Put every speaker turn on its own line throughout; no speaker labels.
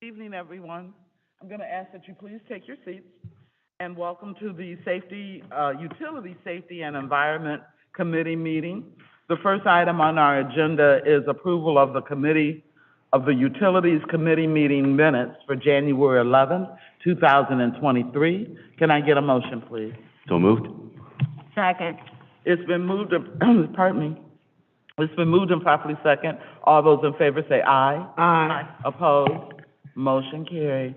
Good evening, everyone. I'm going to ask that you please take your seats and welcome to the Utility Safety and Environment Committee meeting. The first item on our agenda is approval of the Utilities Committee meeting minutes for January 11th, 2023. Can I get a motion, please?
So moved.
Second.
It's been moved, pardon me. It's been moved and properly second. All those in favor say aye.
Aye.
Opposed? Motion carried.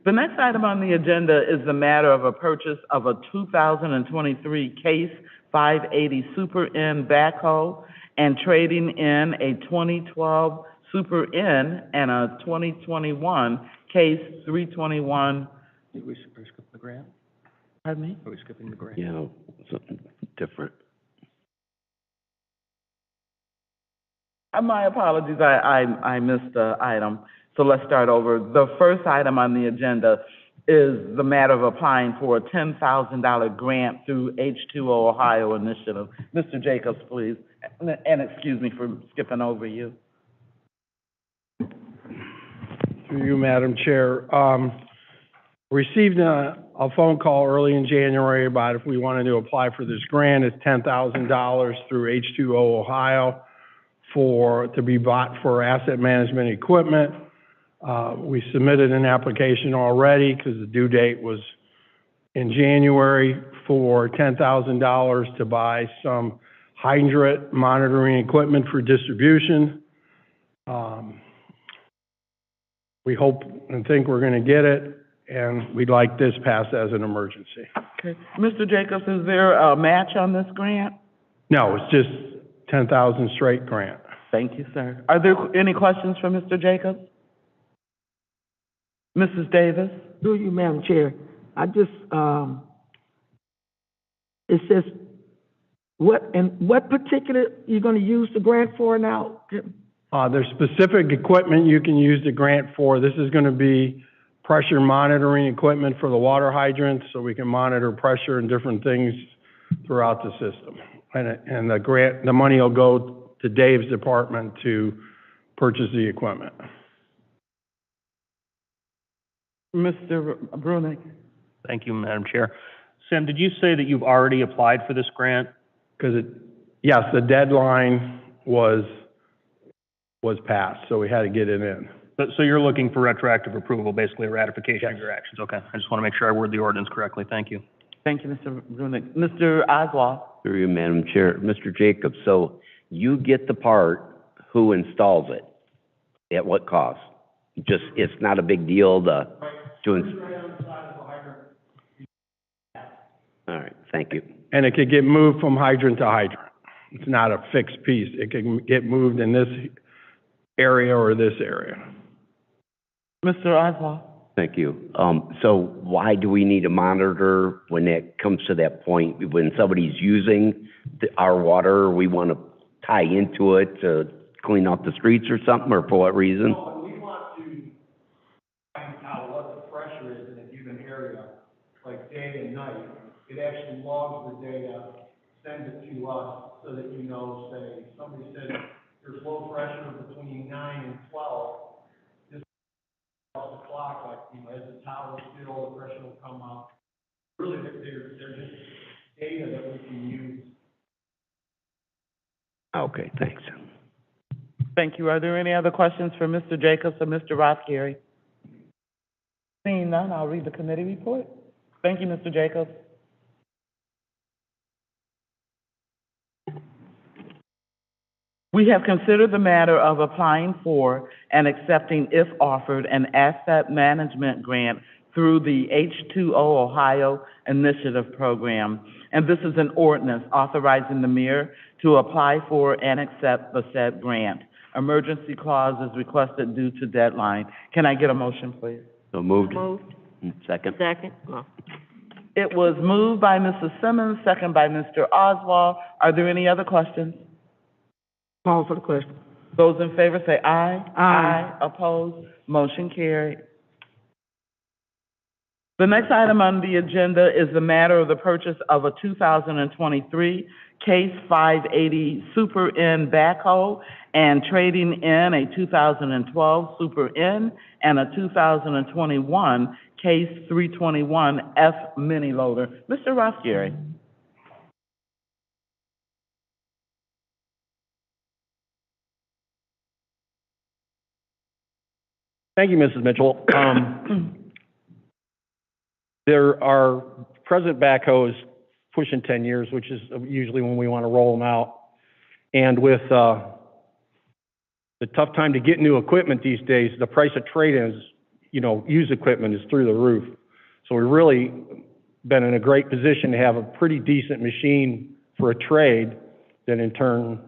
The next item on the agenda is the matter of a purchase of a 2023 Case 580 Super N backhoe and trading in a 2012 Super N and a 2021 Case 321.
Are we skipping the grant?
Pardon me?
Are we skipping the grant? Yeah, something different.
My apologies, I missed the item. So let's start over. The first item on the agenda is the matter of applying for a $10,000 grant through H2O Ohio Initiative. Mr. Jacobs, please, and excuse me for skipping over you.
Through you, Madam Chair. Received a phone call early in January about if we wanted to apply for this grant. It's $10,000 through H2O Ohio to be bought for asset management equipment. We submitted an application already because the due date was in January for $10,000 to buy some hydrant monitoring equipment for distribution. We hope and think we're going to get it, and we'd like this passed as an emergency.
Okay. Mr. Jacobs, is there a match on this grant?
No, it's just 10,000 straight grant.
Thank you, sir. Are there any questions for Mr. Jacobs? Mrs. Davis?
Through you, Madam Chair. I just, it says, what particular you're gonna use the grant for now?
There's specific equipment you can use the grant for. This is gonna be pressure monitoring equipment for the water hydrants, so we can monitor pressure and different things throughout the system. And the money will go to Dave's department to purchase the equipment.
Mr. Brunick?
Thank you, Madam Chair. Sam, did you say that you've already applied for this grant?
Yes, the deadline was passed, so we had to get it in.
So you're looking for retroactive approval, basically a ratification of your actions? Okay, I just want to make sure I word the ordinance correctly. Thank you.
Thank you, Mr. Brunick. Mr. Oswald?
Through you, Madam Chair. Mr. Jacobs, so you get the part, who installs it? At what cost? It's not a big deal to all right, thank you.
And it could get moved from hydrant to hydrant. It's not a fixed piece. It can get moved in this area or this area.
Mr. Oswald?
Thank you. So why do we need a monitor when it comes to that point? When somebody's using our water, we want to tie into it to clean out the streets or something, or for what reason?
Well, we want to find out what the pressure is in a given area, like day and night. It actually logs the data, sends it to us so that you know, say, somebody said there's low pressure between 9 and 12. This off the clock, like, as the tower's still, the pressure will come up. Really, they're just data that we can use.
Okay, thanks.
Thank you. Are there any other questions for Mr. Jacobs or Mr. Rothgary? Seeing none, I'll read the committee report. Thank you, Mr. Jacobs. We have considered the matter of applying for and accepting, if offered, an asset management grant through the H2O Ohio Initiative Program. And this is an ordinance authorizing the mayor to apply for and accept the said grant. Emergency clause is requested due to deadline. Can I get a motion, please?
So moved.
Moved.
Second.
Second. Oh.
It was moved by Mrs. Simmons, second by Mr. Oswald. Are there any other questions?
Call for the question.
Those in favor say aye.
Aye.
Opposed? Motion carried. The next item on the agenda is the matter of the purchase of a 2023 Case 580 Super N backhoe, and trading in a 2012 Super N and a 2021 Case 321 F mini loader. Mr. Rothgary.
Thank you, Mrs. Mitchell. There are present backhoes pushing 10 years, which is usually when we want to roll them out. And with the tough time to get new equipment these days, the price of trade-ins, used equipment is through the roof. So we've really been in a great position to have a pretty decent machine for a trade that in turn,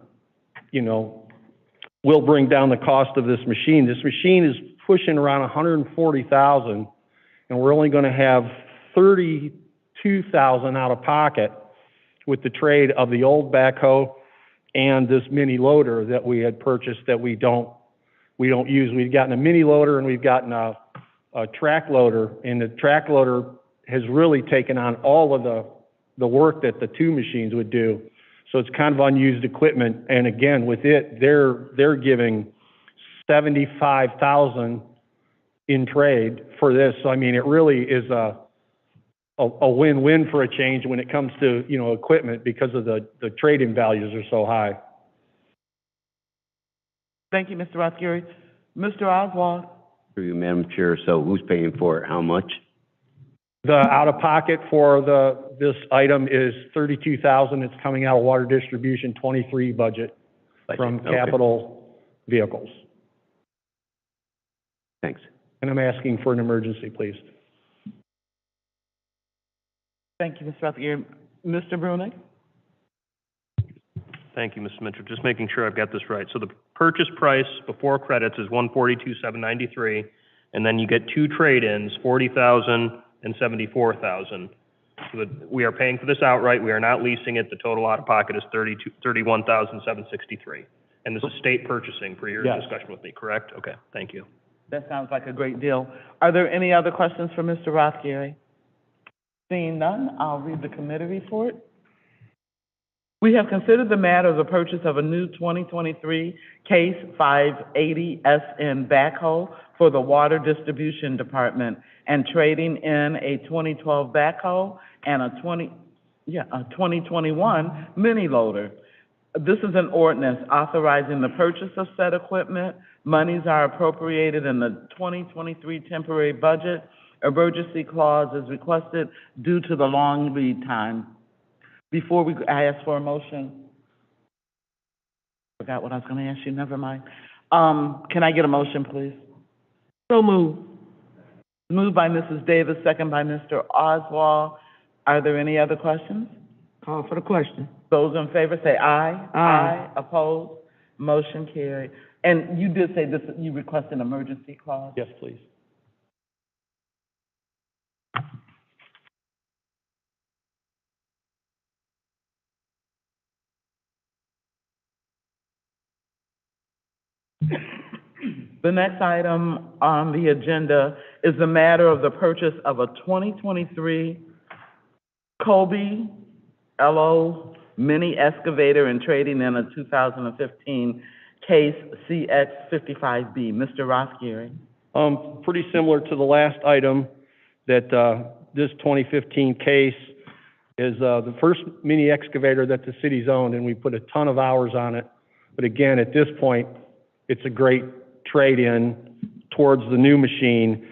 will bring down the cost of this machine. This machine is pushing around $140,000, and we're only going to have $32,000 out of pocket with the trade of the old backhoe and this mini loader that we had purchased that we don't use. We've gotten a mini loader and we've gotten a track loader, and the track loader has really taken on all of the work that the two machines would do. So it's kind of unused equipment, and again, with it, they're giving $75,000 in trade for this. So I mean, it really is a win-win for a change when it comes to, equipment, because of the trade-in values are so high.
Thank you, Mr. Rothgary. Mr. Oswald.
Through you, Madam Chair, so who's paying for it? How much?
The out-of-pocket for this item is $32,000. It's coming out of Water Distribution 23 budget from
Okay.
capital vehicles.
Thanks.
And I'm asking for an emergency, please.
Thank you, Mr. Rothgary. Mr. Brunig?
Thank you, Mrs. Mitchell. Just making sure I've got this right. So the purchase price before credits is $142,793, and then you get two trade-ins, $40,000 and $74,000. So that we are paying for this outright. We are not leasing it. The total out-of-pocket is $31,763. And this is state purchasing for your
Yes.
discussion with me, correct? Okay, thank you.
That sounds like a great deal. Are there any other questions for Mr. Rothgary? Seeing none, I'll read the committee report. We have considered the matter of the purchase of a new 2023 Case 580 SN backhoe for the Water Distribution Department and trading in a 2012 backhoe and a 2021 mini loader. This is an ordinance authorizing the purchase of said equipment. Monies are appropriated in the 2023 temporary budget. Emergency clause is requested due to the long lead time. Before I ask for a motion. Forgot what I was going to ask you, never mind. Can I get a motion, please?
So moved.
Moved by Mrs. Davis, second by Mr. Oswald. Are there any other questions?
Call for the question.
Those in favor say aye.
Aye.
Opposed? Motion carried. And you did say this, you request an emergency clause?
Yes, please.
The next item on the agenda is the matter of the purchase of a 2023 Kobe LO mini excavator and trading in a 2015 Case CX55B. Mr. Rothgary.
Pretty similar to the last item, that this 2015 case is the first mini excavator that the city's owned, and we put a ton of hours on it. But again, at this point, it's a great trade-in towards the new machine.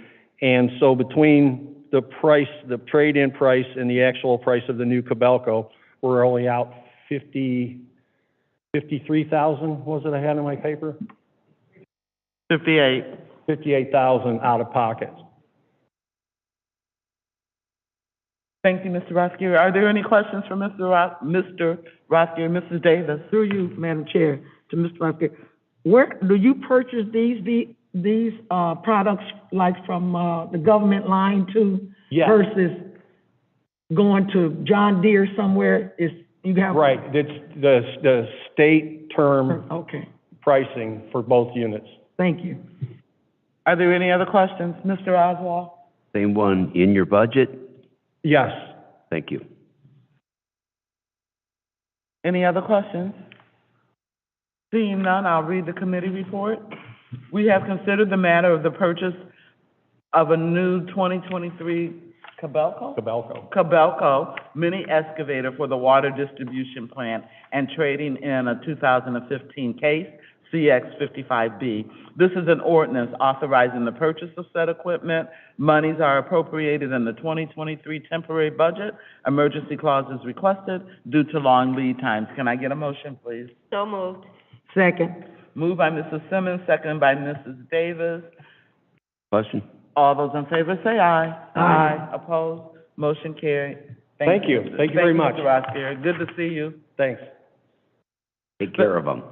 And so between the price, the trade-in price, and the actual price of the new Kobelco, we're only out $53,000, was it I had in my paper?
58.
$58,000 out of pocket.
Thank you, Mr. Rothgary. Are there any questions for Mr. Rothgary? Mrs. Davis?
Through you, Madam Chair, to Mr. Rothgary. Where do you purchase these products, like from the government line too?
Yes.
Versus going to John Deere somewhere? You have
Right, it's the state term
Okay,
pricing for both units.
thank you.
Are there any other questions? Mr. Oswald?
Same one in your budget?
Yes.
Thank you.
Any other questions? Seeing none, I'll read the committee report. We have considered the matter of the purchase of a new 2023 Cabelco mini excavator for the water distribution plant and trading in a 2015 Case CX-55B. This is an ordinance authorizing the purchase of said equipment. Monies are appropriated in the 2023 temporary budget. Emergency clause is requested due to long lead times. Can I get a motion, please?
So moved.
Second.
Moved by Mrs. Simmons, seconded by Mrs. Davis.
Question?
All those in favor say aye.
Aye.
Opposed? Motion carried.
Thank you. Thank you very much.
Mr. Rosscarry. Good to see you.
Thanks.
Take care of them.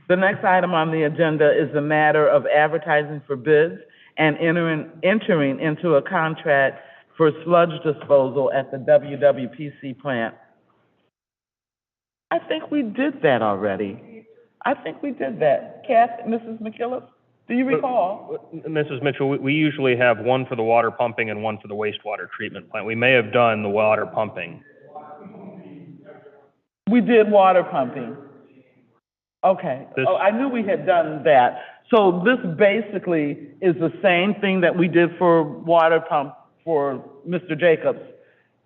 The next item on the agenda is the matter of advertising for bids and entering into a contract for sludge disposal at the WWPC plant. I think we did that already. Mrs. McKillop, do you recall?
Mrs. Mitchell, we usually have one for the water pumping and one for the wastewater treatment plant. We may have done the water pumping.
We did water pumping. Okay. Oh, I knew we had done that. So this basically is the same thing that we did for water pump for Mr. Jacobs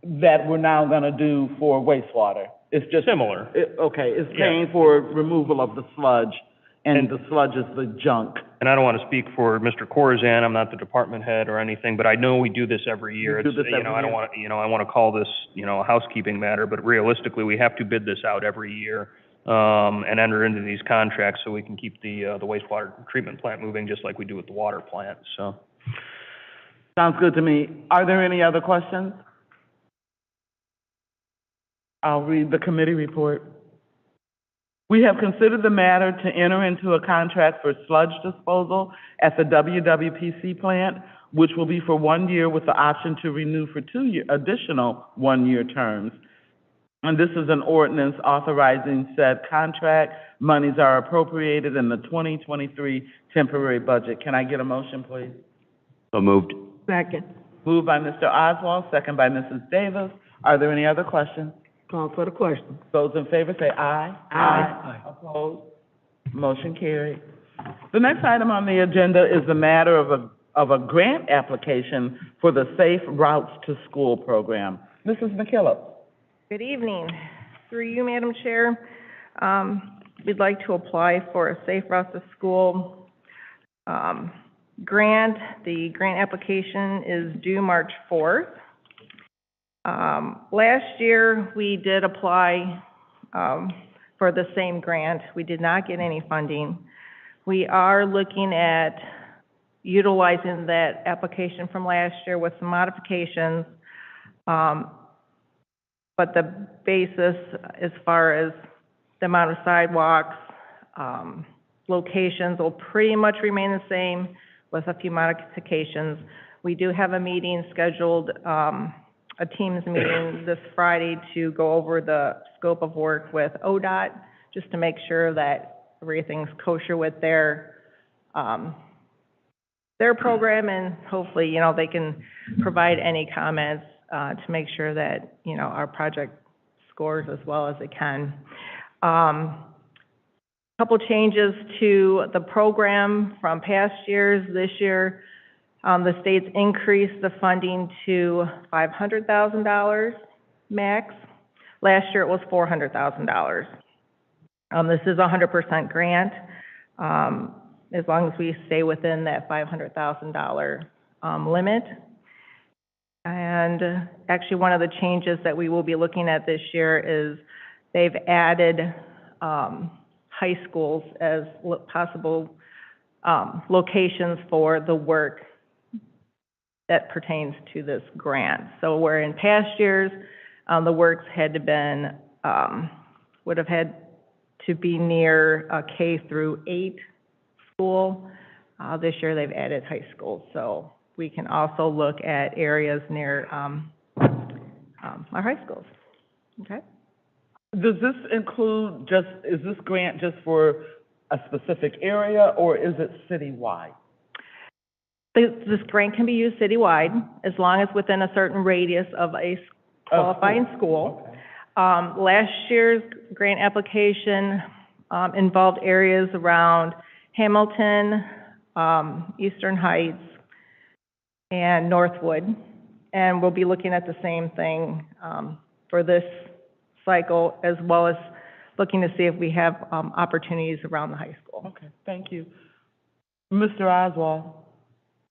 that we're now gonna do for wastewater. It's just
Similar.
it's
Yeah.
paying for removal of the sludge, and the sludge is the junk.
And I don't want to speak for Mr. Corzan, I'm not the department head or anything, but I know we do this every year.
You do this
It's, you know,
every
I don't
year.
want to, I want to call this, a housekeeping matter, but realistically, we have to bid this out every year, and enter into these contracts so we can keep the wastewater treatment plant moving just like we do with the water plant, so.
Sounds good to me. Are there any other questions? I'll read the committee report. We have considered the matter to enter into a contract for sludge disposal at the WWPC plant, which will be for 1 year with the option to renew for additional one-year terms. And this is an ordinance authorizing said contract. Monies are appropriated in the 2023 temporary budget. Can I get a motion, please?
So moved.
Second.
Moved by Mr. Oswald, second by Mrs. Davis. Are there any other questions?
Call for the question.
Those in favor say aye.
Aye.
Opposed? Motion carried. The next item on the agenda is the matter of a grant application for the Safe Routes to School program. Mrs. McKillop.
Good evening. Through you, Madam Chair, we'd like to apply for a Safe Routes to School grant. The grant application is due March 4th. Last year, we did apply for the same grant. We did not get any funding. We are looking at utilizing that application from last year with some modifications. But the basis, as far as the amount of sidewalks, locations will pretty much remain the same with a few modifications. We do have a meeting scheduled, a Teams meeting this Friday to go over the scope of work with ODOT, just to make sure that everything's kosher with their program, and hopefully, they can provide any comments to make sure that, our project scores as well as it can. Couple changes to the program from past years. This year, the state's increased the funding to $500,000 max. Last year, it was $400,000. This is a 100% grant, as long as we stay within that $500,000 limit. And actually, one of the changes that we will be looking at this year is they've added high schools as possible locations for the work that pertains to this grant. So where in past years, the works had to been, would have had to be near a K through 8 school, this year they've added high schools. So we can also look at areas near our high schools. Okay?
Does this include is this grant just for a specific area, or is it citywide?
This grant can be used citywide, as long as within a certain radius of a qualifying school. Last year's grant application, involved areas around Hamilton, Eastern Heights, and Northwood. And we'll be looking at the same thing, for this cycle, as well as looking to see if we have, opportunities around the high school.
Okay, thank you. Mr. Oswald?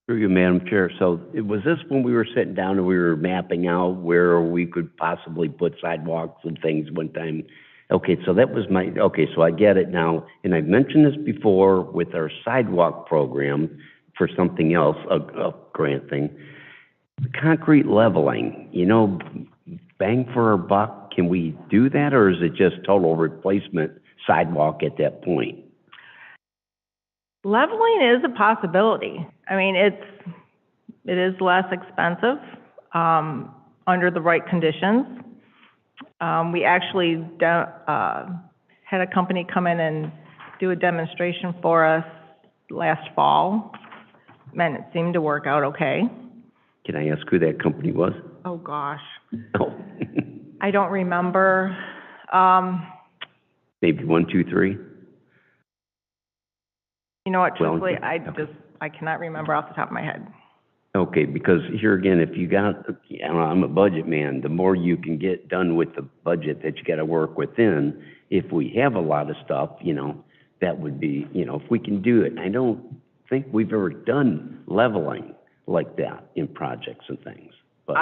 Through you, Madam Chair. So was this when we were sitting down and we were mapping out where we could possibly put sidewalks and things one time? Okay, so that was okay, so I get it now. And I've mentioned this before with our sidewalk program for something else, a grant thing. Concrete leveling, bang for our buck, can we do that, or is it just total replacement sidewalk at that point?
Leveling is a possibility. I mean, it is less expensive, under the right conditions. We actually had a company come in and do a demonstration for us last fall, and it seemed to work out okay.
Can I ask who that company was?
Oh, gosh.
Oh.
I don't remember.
Maybe 1, 2, 3?
You know what,
Well,
truthfully,
okay.
I cannot remember off the top of my head.
Okay, because here again, if you got, I'm a budget man, the more you can get done with the budget that you gotta work within, if we have a lot of stuff, that would be, if we can do it. I don't think we've ever done leveling like that in projects and things, but.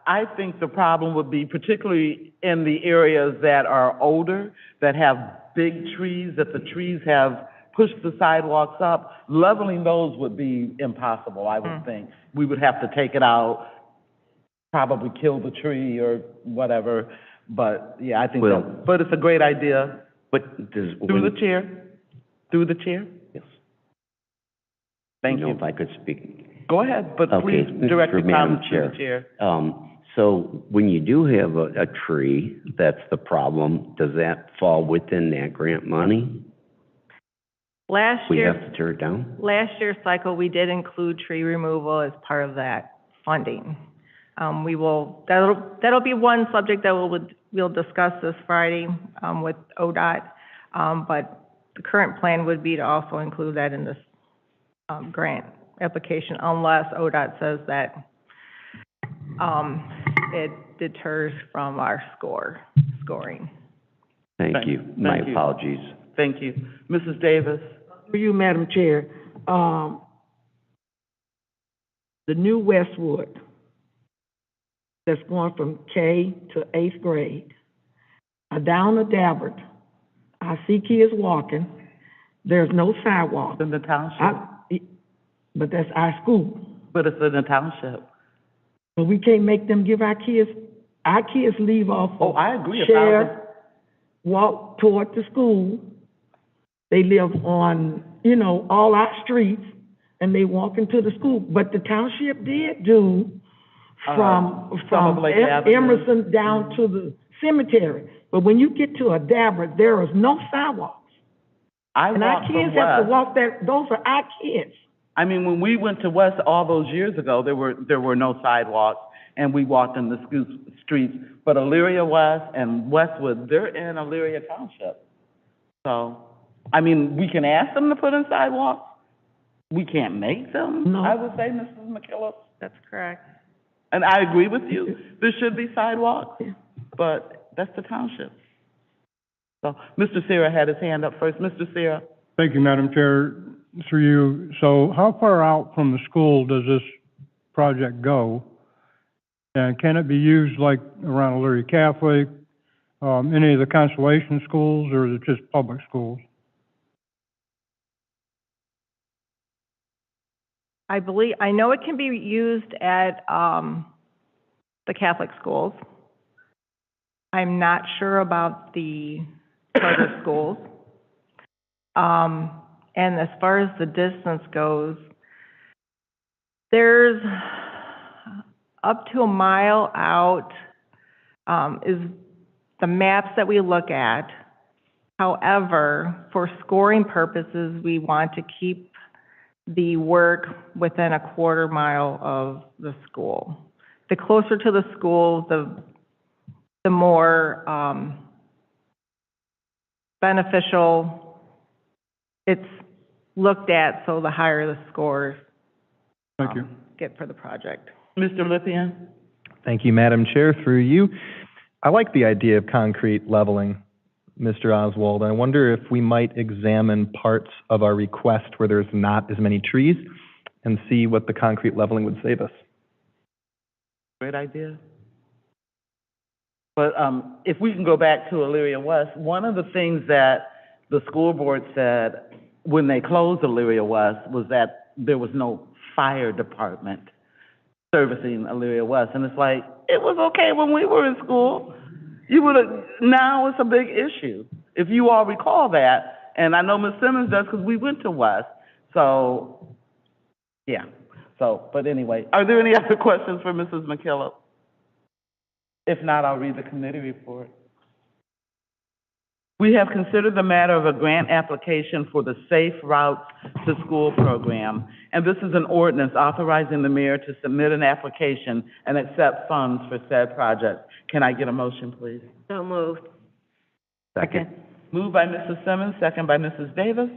I think the problem would be particularly in the areas that are older, that have big trees, that the trees have pushed the sidewalks up. Leveling those would be impossible, I would think. We would have to take it out, probably kill the tree or whatever. But, yeah, I think but it's a great idea.
But does.
Through the chair?
Yes.
Thank you.
If I could speak.
Go ahead, but
Okay,
please direct
Mr.
your
Madam
comments to the chair.
So when you do have a tree, that's the problem, does that fall within that grant money? We have to tear it down?
Last year's cycle, we did include tree removal as part of that funding. That'll be one subject that we'll discuss this Friday, with ODOT. But the current plan would be to also include that in this, grant application, unless ODOT says that, it deters from our scoring.
Thank you. My
Thank you.
apologies.
Thank you. Mrs. Davis?
For you, Madam Chair, the new Westwood that's going from K to 8th grade, down to Dabbert, I see kids walking, there's no sidewalk.
In the township.
But that's our school.
But it's in the township.
But we can't make them give our kids leave off
Oh,
of
I agree.
Sheriff, walk toward the school. They live on, all our streets, and they walk into the school. But the township did do from
Lake Avenue.
Emerson down to the cemetery. But when you get to a Dabbert, there is no sidewalks. And our kids have to walk that, those are our kids.
I mean, when we went to West all those years ago, there were no sidewalks, and we walked in the streets. But Elyria West and Westwood, they're in Elyria Township. So, I mean, we can ask them to put in sidewalks. We can't make them,
No.
I would say, Mrs. McKillop.
That's correct.
And I agree with you. There should be sidewalks, but that's the township. So, Mr. Sierra had his hand up first. Mr. Sierra?
Thank you, Madam Chair. Through you. So how far out from the school does this project go? And can it be used like around Elyria Catholic, any of the Constellation schools, or is it just public schools?
I know it can be used at, the Catholic schools. I'm not sure about the charter schools. And as far as the distance goes, there's up to a mile out, is the maps that we look at. However, for scoring purposes, we want to keep the work within a quarter mile of the school. The closer to the school, the the more, beneficial it's looked at, so the higher the scores,
Thank you.
get for the project.
Mr. Lithia?
Thank you, Madam Chair. Through you, I like the idea of concrete leveling, Mr. Oswald. I wonder if we might examine parts of our request where there's not as many trees and see what the concrete leveling would save us.
Great idea. But if we can go back to Elyria West, one of the things that the school board said when they closed Elyria West was that there was no fire department servicing Elyria West. And it's like, it was okay when we were in school. Now it's a big issue. If you all recall that, and I know Ms. Simmons does because we went to West. So, yeah. So, but anyway, are there any other questions for Mrs. McKillop? If not, I'll read the committee report. We have considered the matter of a grant application for the Safe Routes to School program, and this is an ordinance authorizing the mayor to submit an application and accept funds for said project. Can I get a motion, please?
So moved.
Second.
Moved by Mrs. Simmons, second by Mrs. Davis.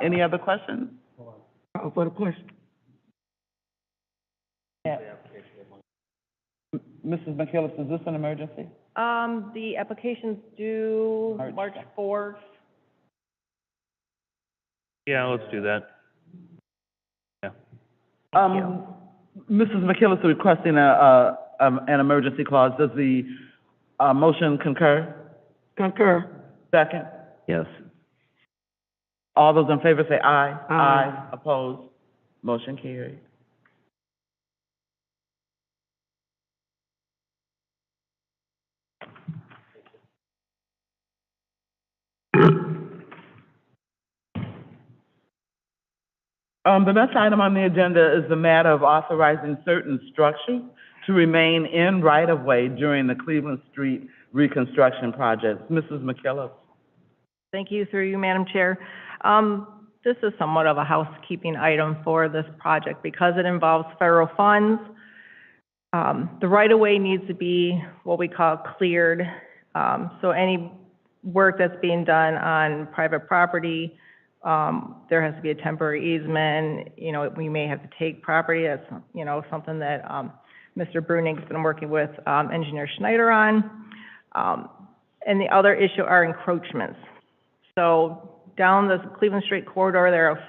Any other questions?
Call for the question.
Yeah. Mrs. McKillop, is this an emergency?
The application's due
March.
March 4th.
Yeah, let's do that. Yeah.
Mrs. McKillop is requesting an emergency clause. Does the motion concur?
Concur.
Second?
Yes.
All those in favor say aye.
Aye.
Opposed? Motion carried. The next item on the agenda is the matter of authorizing certain structures to remain in right-of-way during the Cleveland Street reconstruction project. Mrs. McKillop.
Thank you, through you, Madam Chair. This is somewhat of a housekeeping item for this project because it involves federal funds. The right-of-way needs to be what we call cleared. So any work that's being done on private property, there has to be a temporary easement. You know, we may have to take property. That's, you know, something that Mr. Bruning's been working with Engineer Schneider on. And the other issue are encroachments. So down the Cleveland Street corridor, there are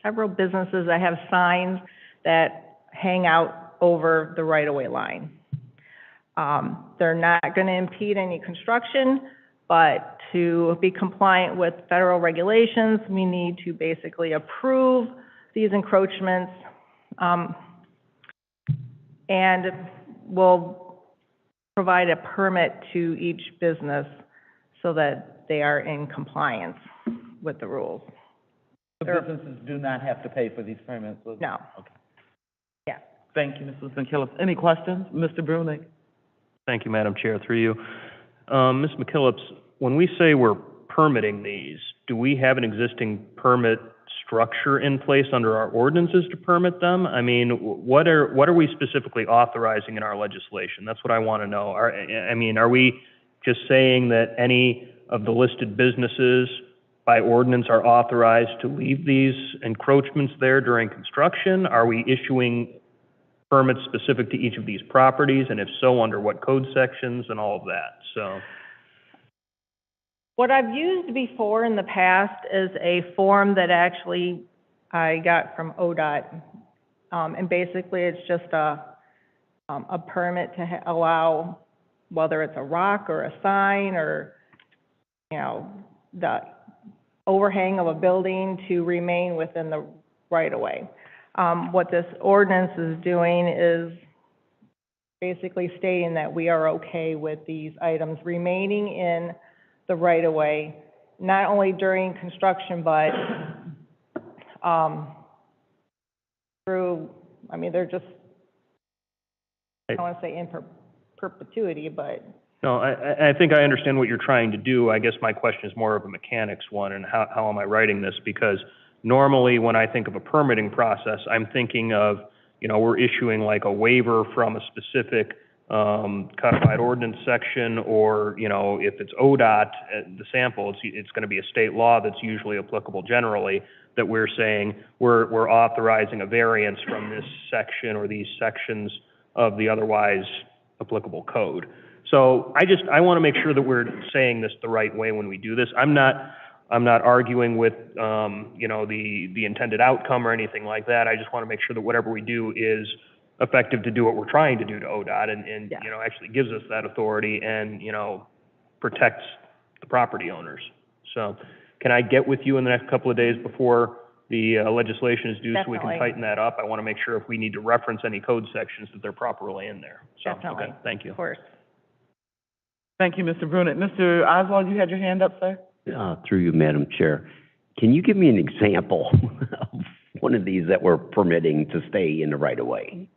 several businesses that have signs that hang out over the right-of-way line. They're not going to impede any construction, but to be compliant with federal regulations, we need to basically approve these encroachments, and we'll provide a permit to each business so that they are in compliance with the rules.
The businesses do not have to pay for these permits?
No.
Okay.
Yeah.
Thank you, Mrs. McKillop. Any questions? Mr. Brunig?
Thank you, Madam Chair, through you. Ms. McKillop, when we say we're permitting these, do we have an existing permit structure in place under our ordinances to permit them? I mean, what are we specifically authorizing in our legislation? That's what I want to know. Are we just saying that any of the listed businesses by ordinance are authorized to leave these encroachments there during construction? Are we issuing permits specific to each of these properties, and if so, under what code sections and all of that? So,
what I've used before in the past is a form that actually I got from ODOT, and basically it's just a permit to allow, whether it's a rock or a sign or, you know, the overhang of a building to remain within the right-of-way. What this ordinance is doing is basically stating that we are okay with these items remaining in the right-of-way, not only during construction, but through, I mean, they're just, I don't want to say in perpetuity, but.
no, I think I understand what you're trying to do. I guess my question is more of a mechanics one, and how am I writing this? Because normally when I think of a permitting process, I'm thinking of, you know, we're issuing like a waiver from a specific codified ordinance section, or, you know, if it's ODOT, the sample, it's gonna be a state law that's usually applicable generally, that we're saying we're authorizing a variance from this section or these sections of the otherwise applicable code. So I wanna make sure that we're saying this the right way when we do this. I'm not arguing with, you know, the intended outcome or anything like that. I just wanna make sure that whatever we do is effective to do what we're trying to do to ODOT and, you know, actually gives us that authority and, you know, protects the property owners. So, can I get with you in the next couple of days before the legislation is due so we can
Definitely.
tighten that up? I wanna make sure if we need to reference any code sections that they're properly in there. So,
Definitely.
okay, thank you.
Of course.
Thank you, Mr. Brunick. Mr. Oswald, you had your hand up, sir?
Through you, Madam Chair, can you give me an example of one of these that we're permitting to stay in the right of way?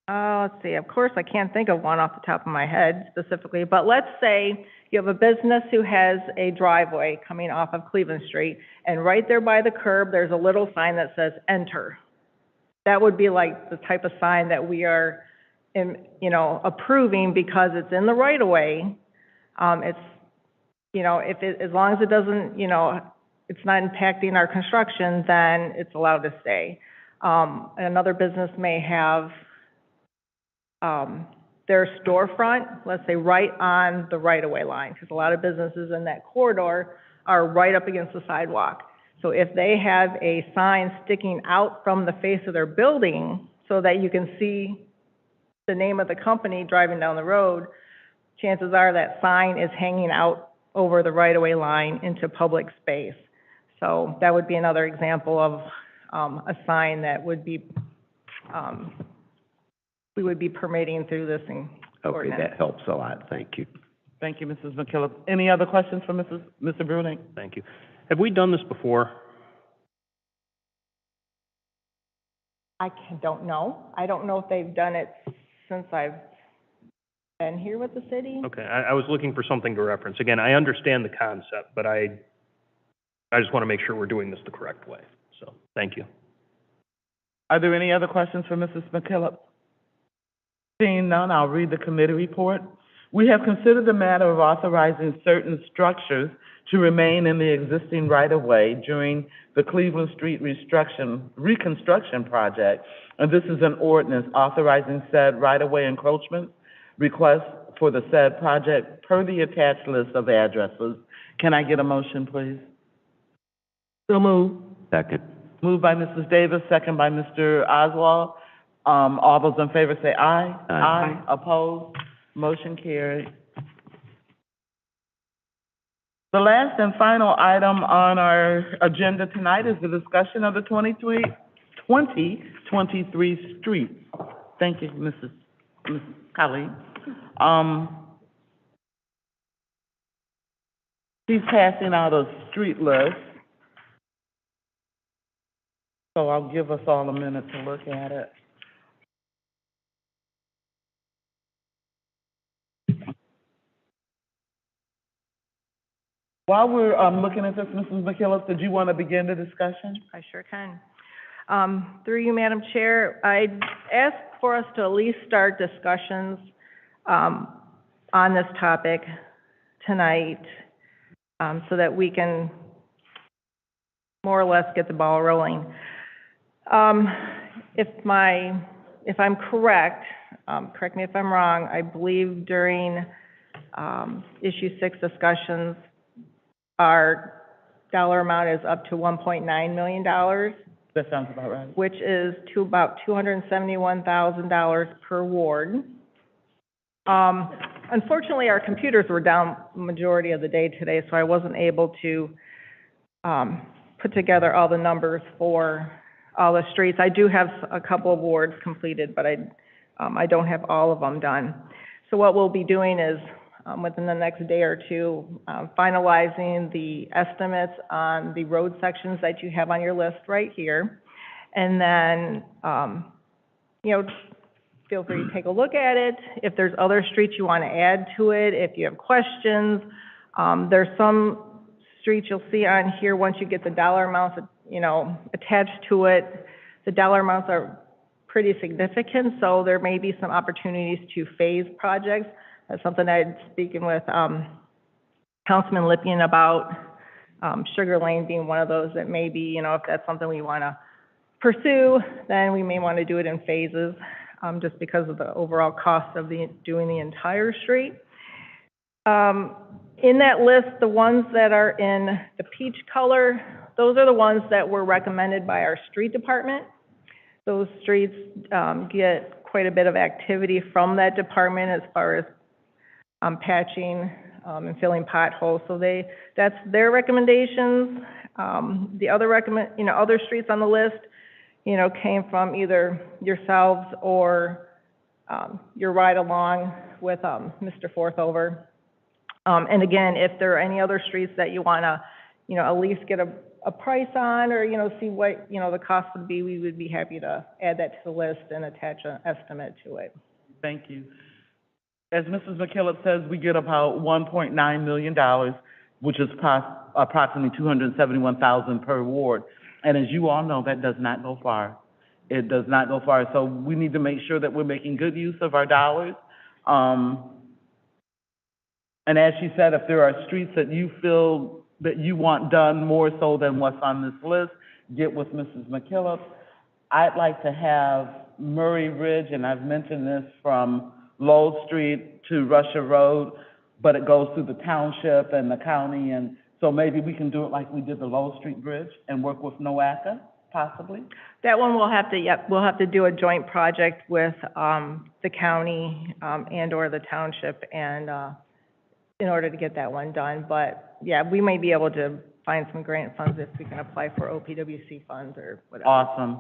Let's see, of course, I can't think of one off the top of my head specifically, but let's say you have a business who has a driveway coming off of Cleveland Street, and right there by the curb, there's a little sign that says, "Enter." That would be like the type of sign that we are, you know, approving because it's in the right of way. It's, you know, as long as it doesn't, you know, it's not impacting our construction, then it's allowed to stay. Another business may have, their storefront, let's say, right on the right-of-way line, because a lot of businesses in that corridor are right up against the sidewalk. So if they have a sign sticking out from the face of their building so that you can see the name of the company driving down the road, chances are that sign is hanging out over the right-of-way line into public space. So that would be another example of a sign that would be, we would be permitting through this ordinance.
Okay, that helps a lot, thank you.
Thank you, Mrs. McKillop. Any other questions for Mr. Brunick?
Thank you. Have we done this before?
Don't know. I don't know if they've done it since I've been here with the city.
Okay, I was looking for something to reference. Again, I understand the concept, but I just want to make sure we're doing this the correct way. So, thank you.
Are there any other questions for Mrs. McKillop? Seeing none, I'll read the committee report. We have considered the matter of authorizing certain structures to remain in the existing right-of-way during the Cleveland Street reconstruction project, and this is an ordinance authorizing said right-of-way encroachment request for the said project per the attached list of addresses. Can I get a motion, please?
So move.
Second.
Moved by Mrs. Davis, second by Mr. Oswald. All those in favor say aye.
Aye.
Opposed? Motion carried. The last and final item on our agenda tonight is the discussion of the 2023 streets. Thank you, Mrs. Colleen. She's passing out a street list. So I'll give us all a minute to look at it. While we're looking at this, Mrs. McKillop, did you want to begin the discussion?
I sure can. Through you, Madam Chair, I'd ask for us to at least start discussions on this topic tonight, so that we can more or less get the ball rolling. If I'm correct, correct me if I'm wrong, I believe during issue 6 discussions, our dollar amount is up to $1.9 million.
That sounds about right.
Which is to about $271,000 per ward. Unfortunately, our computers were down majority of the day today, so I wasn't able to put together all the numbers for all the streets. I do have a couple of wards completed, but I don't have all of them done. So what we'll be doing is, within the next day or two, finalizing the estimates on the road sections that you have on your list right here. And then, you know, feel free to take a look at it. If there's other streets you want to add to it, if you have questions, there's some streets you'll see on here, once you get the dollar amounts, you know, attached to it, the dollar amounts are pretty significant, so there may be some opportunities to phase projects. That's something I'd speaking with, Councilman Lippian about, Sugar Lane being one of those that maybe, you know, if that's something we wanna pursue, then we may wanna do it in phases, just because of the overall cost of doing the entire street. In that list, the ones that are in the peach color, those are the ones that were recommended by our street department. Those streets, get quite a bit of activity from that department as far as, patching, and filling potholes, so that's their recommendations. The other other streets on the list, you know, came from either yourselves or, your ride along with, Mr. Forthover. And again, if there are any other streets that you wanna, you know, at least get a price on, or, you know, see what, you know, the cost would be, we would be happy to add that to the list and attach an estimate to it.
Thank you. As Mrs. McKillop says, we get about $1.9 million, which is approximately $271,000 per ward. And as you all know, that does not go far. It does not go far. So we need to make sure that we're making good use of our dollars. And as she said, if there are streets that you feel that you want done more so than what's on this list, get with Mrs. McKillop. I'd like to have Murray Ridge, and I've mentioned this, from Lowell Street to Russia Road, but it goes through the township and the county, and so maybe we can do it like we did the Lowell Street Bridge and work with NOACA, possibly?
That one we'll have to do a joint project with, the county, and or the township, and, in order to get that one done. But, yeah, we may be able to find some grant funds if we can apply for OPWC funds or whatever.
Awesome.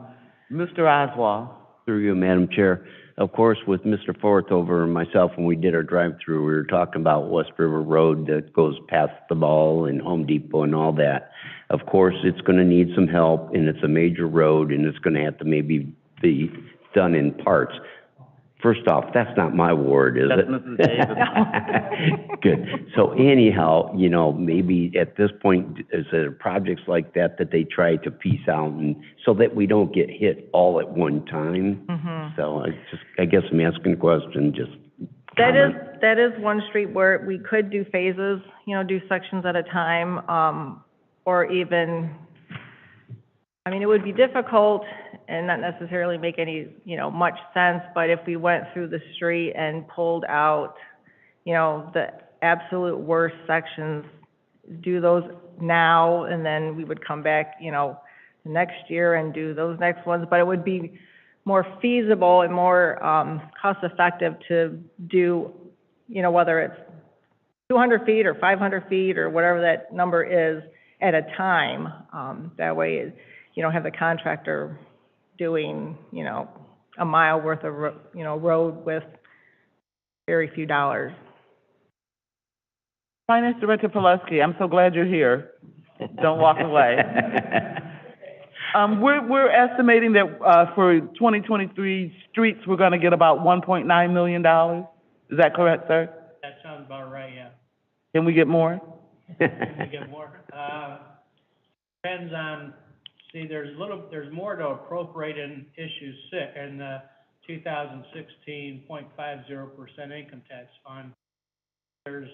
Mr. Oswald.
Through you, Madam Chair. Of course, with Mr. Forthover and myself, when we did our drive-through, we were talking about West River Road that goes past the mall and Home Depot and all that. Of course, it's gonna need some help, and it's a major road, and it's gonna have to maybe be done in parts. First off, that's not my ward, is it?
That's Mrs. Davis.
Good. So anyhow, you know, maybe at this point, is there projects like that that they try to piece out, and so that we don't get hit all at one time?
Mm-hmm.
So I guess I'm asking a question, just comment.
That is one street where we could do phases, you know, do sections at a time, or even, I mean, it would be difficult and not necessarily make any, you know, much sense, but if we went through the street and pulled out, you know, the absolute worst sections, do those now, and then we would come back, you know, next year and do those next ones, but it would be more feasible and more, cost-effective to do, you know, whether it's 200 feet or 500 feet or whatever that number is at a time. That way, you don't have the contractor doing, you know, a mile worth of, road with very few dollars.
Finance Director Pulaski, I'm so glad you're here. Don't walk away. We're estimating that, for 2023 streets, we're gonna get about $1.9 million. Is that correct, sir?
That sounds about right, yeah.
Can we get more?
We get more. Depends on, see, there's more to appropriate in issue six, in the 2016 0.50% income tax fund. There's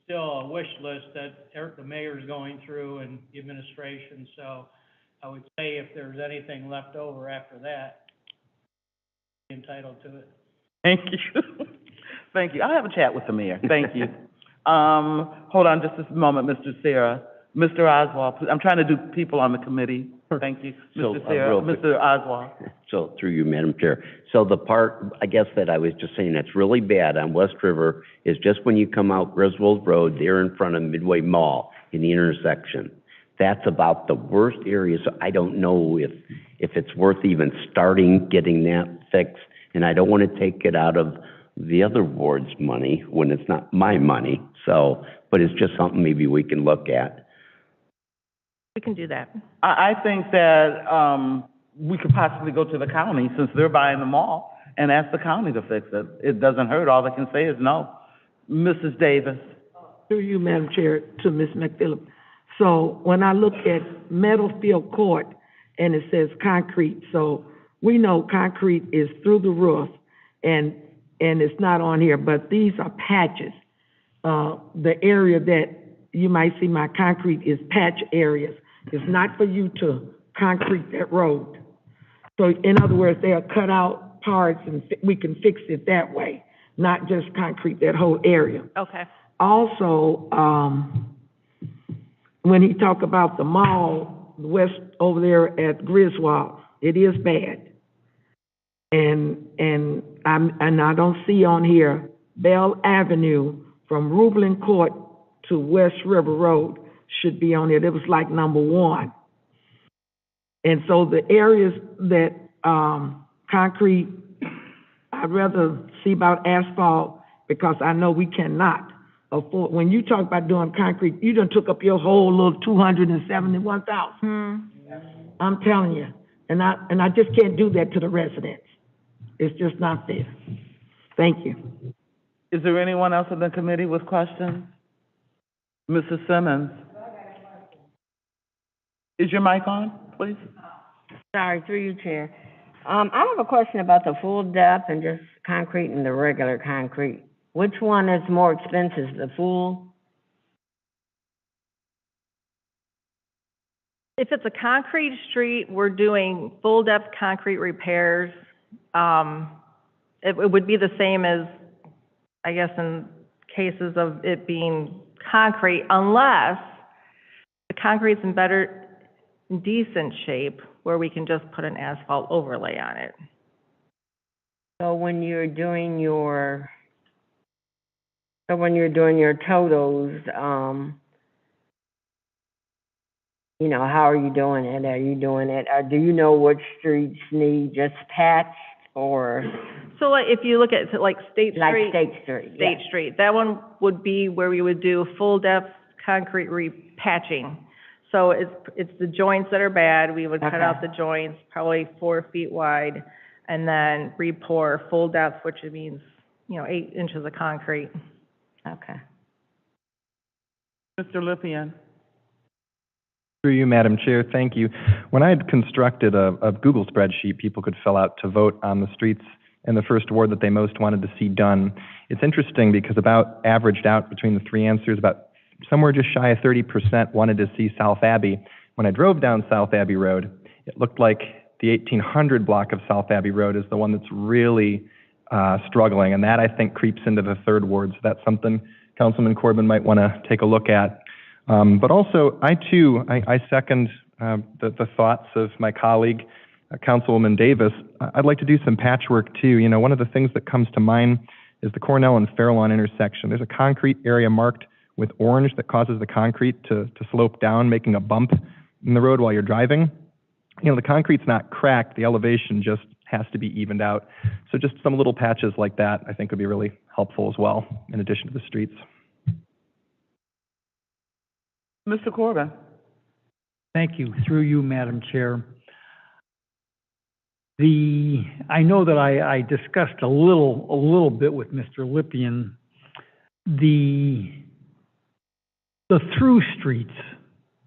still a wish list that the mayor's going through and the administration, so I would say if there's anything left over after that, be entitled to it.
Thank you. Thank you. I'll have a chat with the mayor. Thank you. Hold on just a moment, Mr. Sarah. Mr. Oswald, I'm trying to do people on the committee. Thank you.
So,
Mr. Sarah,
real quick.
Mr. Oswald.
So through you, Madam Chair. So the part, I guess, that I was just saying that's really bad on West River is just when you come out Griswold Road, there in front of Midway Mall in the intersection. That's about the worst area, so I don't know if it's worth even starting getting that fixed. And I don't want to take it out of the other ward's money when it's not my money. So, but it's just something maybe we can look at.
We can do that.
I think that, we could possibly go to the county, since they're buying the mall, and ask the county to fix it. It doesn't hurt. All they can say is no. Mrs. Davis.
Through you, Madam Chair, to Ms. McPhillip. So when I look at Meadowfield Court and it says concrete, so we know concrete is through the roof, and it's not on here, but these are patches. The area that you might see my concrete is patch areas. It's not for you to concrete that road. So in other words, they'll cut out parts and we can fix it that way, not just concrete that whole area.
Okay.
Also, when he talked about the mall, west over there at Griswold, it is bad. And I don't see on here Bell Avenue from Rublin Court to West River Road should be on there. It was like number 1. And so the areas that concrete, I'd rather see about asphalt because I know we cannot afford. When you talk about doing concrete, you done took up your whole little 271,000. I'm telling you, and I just can't do that to the residents. It's just not fair. Thank you.
Is there anyone else in the committee with questions? Mrs. Simmons? Is your mic on, please?
Sorry, through you, Chair. I have a question about the full depth and just concrete and the regular concrete. Which one is more expensive, the full?
If it's a concrete street, we're doing full depth concrete repairs. It would be the same as, I guess, in cases of it being concrete, unless the concrete's in better, decent shape, where we can just put an asphalt overlay on it.
So when you're doing your totals, you know, how are you doing it? Are you doing it, or do you know which streets need just patched or?
So like, if you look at like State Street.
Like State Street,
State Street, that one would be where we would do full depth concrete repatching. So it's the joints that are bad, we would cut out the joints, probably 4 feet wide, and then re-pour full depth, which means, 8 inches of concrete.
Okay.
Mr. Lippian?
Through you, Madam Chair, thank you. When I had constructed a Google spreadsheet people could fill out to vote on the streets in the first ward that they most wanted to see done, it's interesting because about averaged out between the 3 answers, about somewhere just shy of 30% wanted to see South Abbey. When I drove down South Abbey Road, it looked like the 1800 block of South Abbey Road is the one that's really struggling, and that, I think, creeps into the 3rd ward, so that's something Councilman Corbin might want to take a look at. But also, I second the thoughts of my colleague, Councilwoman Davis. I'd like to do some patchwork, too. One of the things that comes to mind is the Cornell and Fairlawn intersection. There's a concrete area marked with orange that causes the concrete to slope down, making a bump in the road while you're driving. The concrete's not cracked, the elevation just has to be evened out. So just some little patches like that, I think, would be really helpful as well, in addition to the streets.
Mr. Corbin?
Thank you. Through you, Madam Chair. I know that I discussed a little bit with Mr. Lippian the through streets,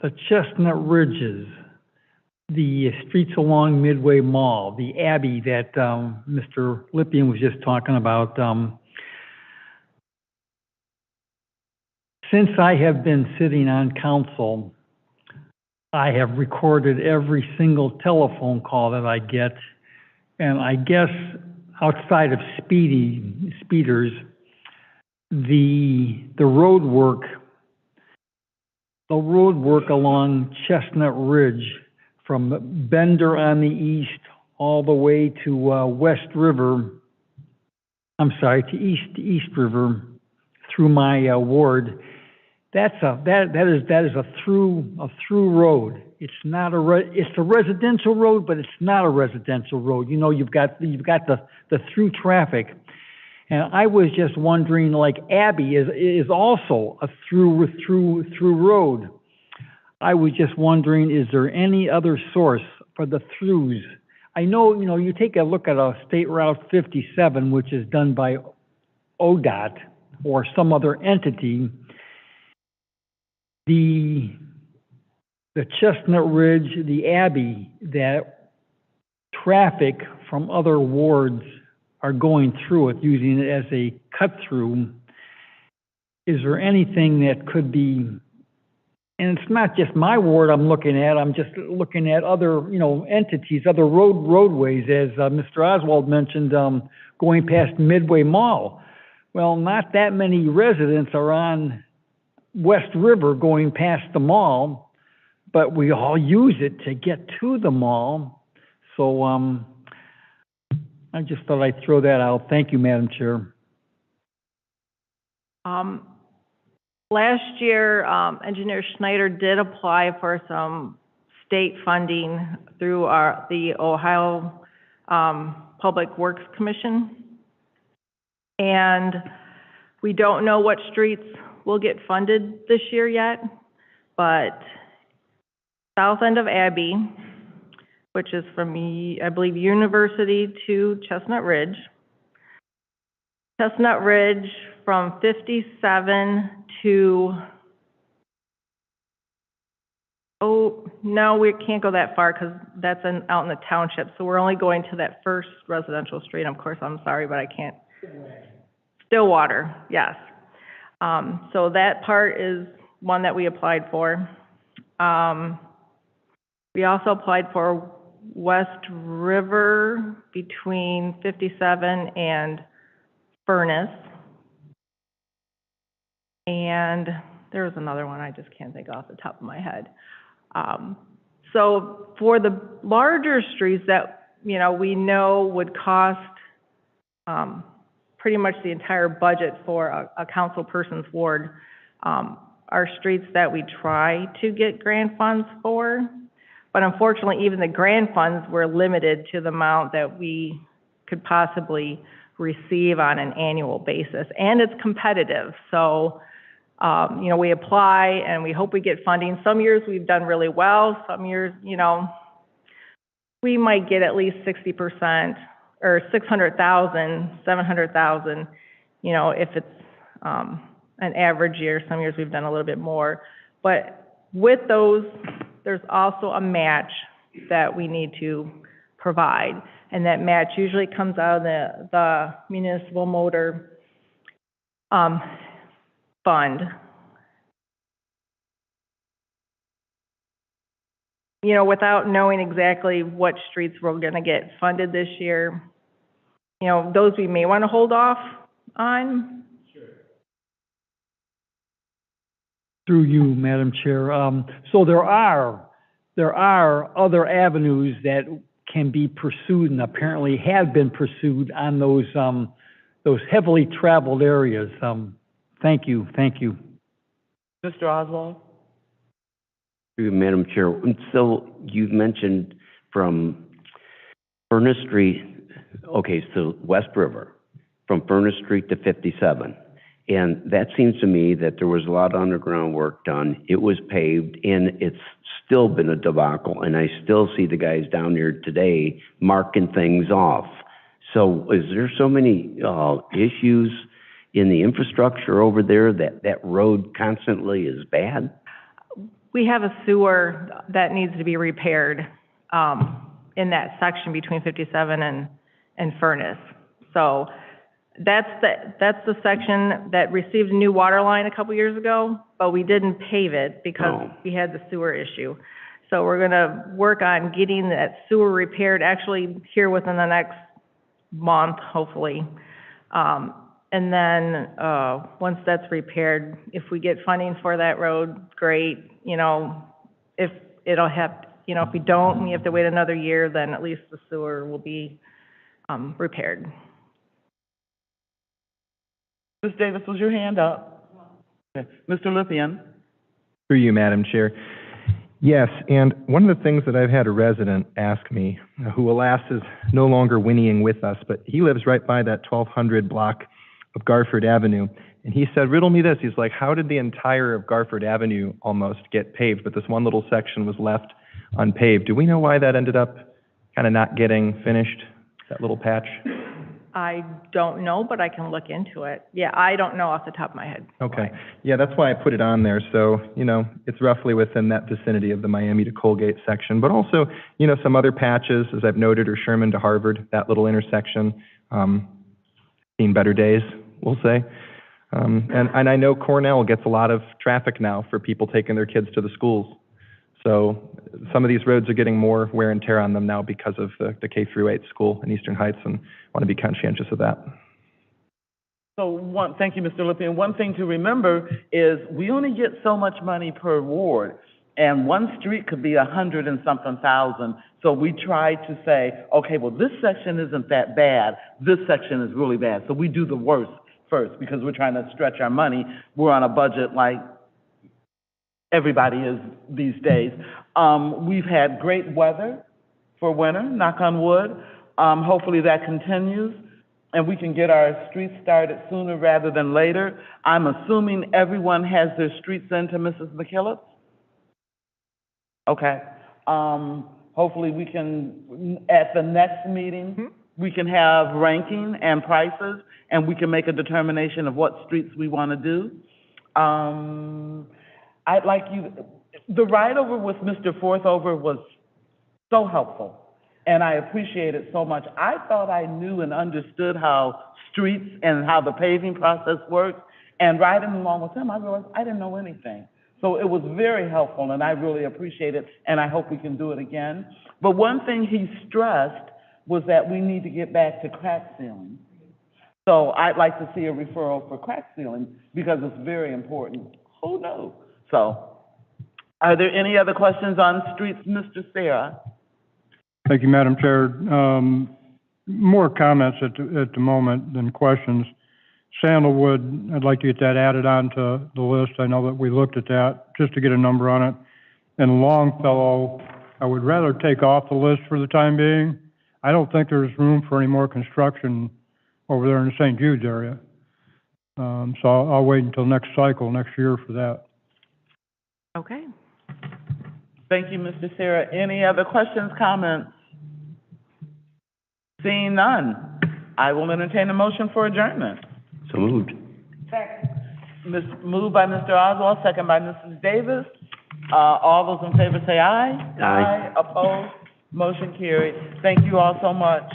the Chestnut Ridges, the streets along Midway Mall, the Abbey that Mr. Lippian was just talking about. Since I have been sitting on council, I have recorded every single telephone call that I get, and I guess outside of speeders, the road work along Chestnut Ridge from Bender on the east all the way to West River, to East River through my ward. That is a through road. It's not it's a residential road, but it's not a residential road. You've got the through traffic. And I was just wondering, like Abbey is also a through road. I was just wondering, is there any other source for the throughs? I know, you take a look at a State Route 57, which is done by ODOT or some other entity. The Chestnut Ridge, the Abbey, that traffic from other wards are going through it, using it as a cut-through. Is there anything that could be, and it's not just my ward I'm looking at, I'm just looking at other, entities, other roadways, as Mr. Oswald mentioned, going past Midway Mall. Well, not that many residents are on West River going past the mall, but we all use it to get to the mall. So, I just thought I'd throw that out. Thank you, Madam Chair.
Last year, Engineer Schneider did apply for some state funding through the Ohio Public Works Commission. And we don't know what streets will get funded this year yet, but south end of Abbey, which is from, I believe, University to Chestnut Ridge. Chestnut Ridge from 57 to, oh, no, we can't go that far because that's out in the township. So we're only going to that first residential street. Of course, I'm sorry, but I can't. Stillwater, yes. So that part is one that we applied for. We also applied for West River between 57 and Furnace. And there was another one I just can't think off the top of my head. So for the larger streets that, we know would cost pretty much the entire budget for a council person's ward, are streets that we try to get grant funds for. But unfortunately, even the grant funds were limited to the amount that we could possibly receive on an annual basis. And it's competitive. So, we apply and we hope we get funding. Some years we've done really well. Some years, we might get at least 60% or 600,000, 700,000, if it's an average year. Some years we've done a little bit more. But with those, there's also a match that we need to provide. And that match usually comes out of the municipal motor fund. Without knowing exactly what streets we're going to get funded this year, those we may want to hold off on.
Through you, Madam Chair. So there are other avenues that can be pursued and apparently have been pursued on those heavily traveled areas. Thank you.
Mr. Oswald?
Through you, Madam Chair. So you've mentioned from Furnace Street, okay, so West River, from Furnace Street to 57. And that seems to me that there was a lot of underground work done. It was paved, and it's still been a debacle, and I still see the guys down here today marking things off. So is there so many issues in the infrastructure over there that road constantly is bad?
We have a sewer that needs to be repaired in that section between 57 and Furnace. So that's the section that received a new water line a couple years ago, but we didn't pave it because we had the sewer issue. So we're gonna work on getting that sewer repaired actually here within the next month, hopefully. And then, once that's repaired, if we get funding for that road, great. If it'll have, if we don't, and we have to wait another year, then at least the sewer will be, repaired.
Ms. Davis, was your hand up? Okay. Mr. Lithien?
Through you, Madam Chair. Yes, and one of the things that I've had a resident ask me, who alas is no longer whinnying with us, but he lives right by that 1200 block of Garford Avenue, and he said, riddle me this, he's like, how did the entire of Garford Avenue almost get paved, but this one little section was left unpaved? Do we know why that ended up kind of not getting finished, that little patch?
I don't know, but I can look into it. Yeah, I don't know off the top of my head.
Okay. Yeah, that's why I put it on there. So, it's roughly within that vicinity of the Miami to Colgate section. But also, some other patches, as I've noted, are Sherman to Harvard, that little intersection. Seen better days, we'll say. And I know Cornell gets a lot of traffic now for people taking their kids to the schools. So some of these roads are getting more wear and tear on them now because of the K through 8 school in Eastern Heights, and want to be conscientious of that.
So thank you, Mr. Lippian. One thing to remember is we only get so much money per ward, and one street could be 100 and something thousand. So we try to say, okay, well, this section isn't that bad. This section is really bad. So we do the worst first because we're trying to stretch our money. We're on a budget like everybody is these days. We've had great weather for winter, knock on wood. Hopefully that continues and we can get our streets started sooner rather than later. I'm assuming everyone has their streets in to Mrs. McKillop? Okay. Hopefully we can, at the next meeting, we can have ranking and prices and we can make a determination of what streets we want to do. I'd like you, the ride-over with Mr. Forthover was so helpful, and I appreciate it so much. I thought I knew and understood how streets and how the paving process works, and riding along with him, I realized I didn't know anything. So it was very helpful, and I really appreciate it, and I hope we can do it again. But one thing he stressed was that we need to get back to crack sealing. So I'd like to see a referral for crack sealing, because it's very important. Who knows? So, are there any other questions on streets, Mr. Sarah?
Thank you, Madam Chair. More comments at the moment than questions. Sandalwood, I'd like to get that added on to the list. I know that we looked at that, just to get a number on it. And Longfellow, I would rather take off the list for the time being. I don't think there's room for any more construction over there in the St. Jude's area. So I'll wait until next cycle, next year for that.
Okay.
Thank you, Mr. Sarah. Any other questions, comments? Seeing none, I will entertain a motion for adjournment.
So moved.
Moved by Mr. Oswald, second by Mrs. Davis. All those in favor say aye.
Aye.
Opposed? Motion carried. Thank you all so much.